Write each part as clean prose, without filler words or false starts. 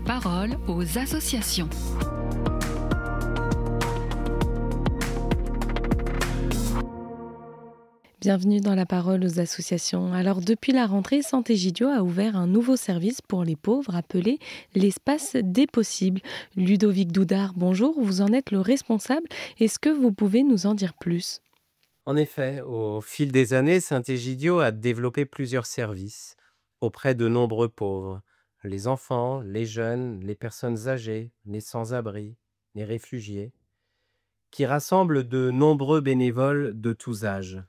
parole aux associations. Bienvenue dans la parole aux associations. Alors depuis la rentrée, Santé-Gidio a ouvert un nouveau service pour les pauvres appelé l'espace des possibles. Ludovic Doudard, bonjour, vous en êtes le responsable. Est-ce que vous pouvez nous en dire plus ? En effet, au fil des années, Saint-Egidio a développé plusieurs services auprès de nombreux pauvres. Les enfants, les jeunes, les personnes âgées, les sans-abri, les réfugiés, qui rassemblent de nombreux bénévoles de tous âges.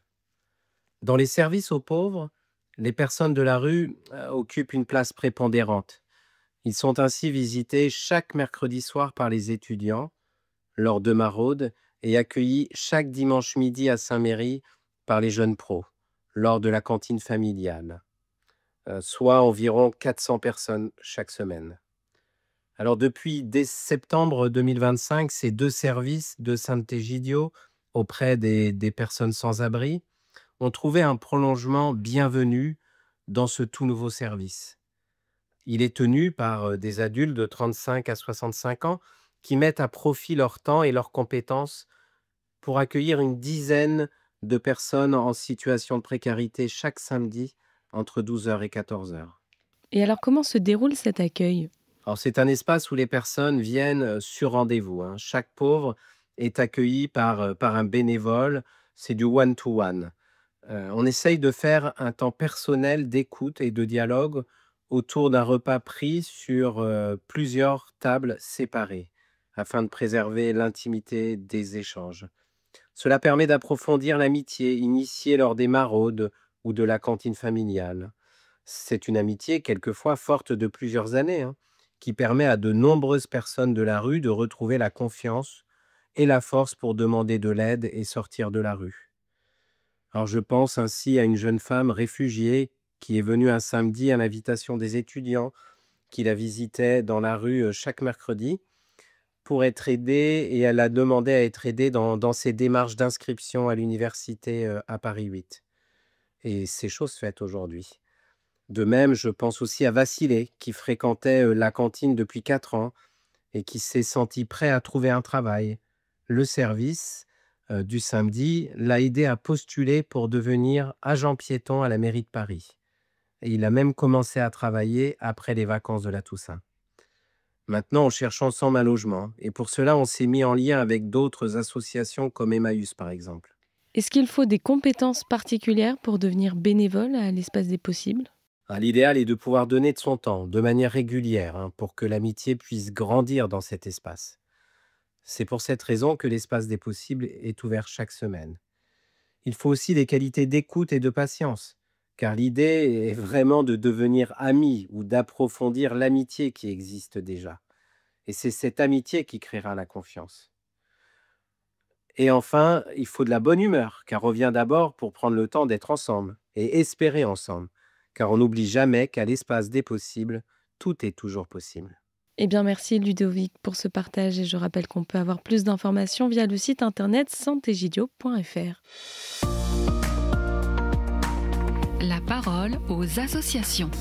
Dans les services aux pauvres, les personnes de la rue occupent une place prépondérante. Ils sont ainsi visités chaque mercredi soir par les étudiants lors de maraudes et accueillis chaque dimanche midi à Saint-Méry par les jeunes pros lors de la cantine familiale, soit environ 400 personnes chaque semaine. Alors dès septembre 2025, ces deux services de Saint-Egidio auprès des personnes sans abri ont trouvé un prolongement bienvenu dans ce tout nouveau service. Il est tenu par des adultes de 35 à 65 ans qui mettent à profit leur temps et leurs compétences pour accueillir une dizaine de personnes en situation de précarité chaque samedi entre 12h et 14h. Et alors comment se déroule cet accueil ? Alors c'est un espace où les personnes viennent sur rendez-vous. Chaque pauvre est accueilli par un bénévole. C'est du one-to-one. On essaye de faire un temps personnel d'écoute et de dialogue autour d'un repas pris sur plusieurs tables séparées afin de préserver l'intimité des échanges. Cela permet d'approfondir l'amitié initiée lors des maraudes ou de la cantine familiale. C'est une amitié quelquefois forte de plusieurs années, qui permet à de nombreuses personnes de la rue de retrouver la confiance et la force pour demander de l'aide et sortir de la rue. Alors je pense ainsi à une jeune femme réfugiée qui est venue un samedi à l'invitation des étudiants qui la visitaient dans la rue chaque mercredi pour être aidée, et elle a demandé à être aidée dans ses démarches d'inscription à l'université à Paris 8. Et c'est chose faite aujourd'hui. De même, je pense aussi à Vassilé, qui fréquentait la cantine depuis 4 ans et qui s'est senti prêt à trouver un travail. Le service du samedi l'a aidé à postuler pour devenir agent piéton à la mairie de Paris. Et il a même commencé à travailler après les vacances de la Toussaint. Maintenant, on cherche ensemble un logement et pour cela, on s'est mis en lien avec d'autres associations comme Emmaüs, par exemple. Est-ce qu'il faut des compétences particulières pour devenir bénévole à l'espace des possibles ? L'idéal est de pouvoir donner de son temps, de manière régulière, pour que l'amitié puisse grandir dans cet espace. C'est pour cette raison que l'espace des possibles est ouvert chaque semaine. Il faut aussi des qualités d'écoute et de patience, car l'idée est vraiment de devenir ami ou d'approfondir l'amitié qui existe déjà. Et c'est cette amitié qui créera la confiance. Et enfin, il faut de la bonne humeur, car on vient d'abord pour prendre le temps d'être ensemble et espérer ensemble, car on n'oublie jamais qu'à l'espace des possibles, tout est toujours possible. Eh bien, merci Ludovic pour ce partage et je rappelle qu'on peut avoir plus d'informations via le site internet santegidio.fr. La parole aux associations.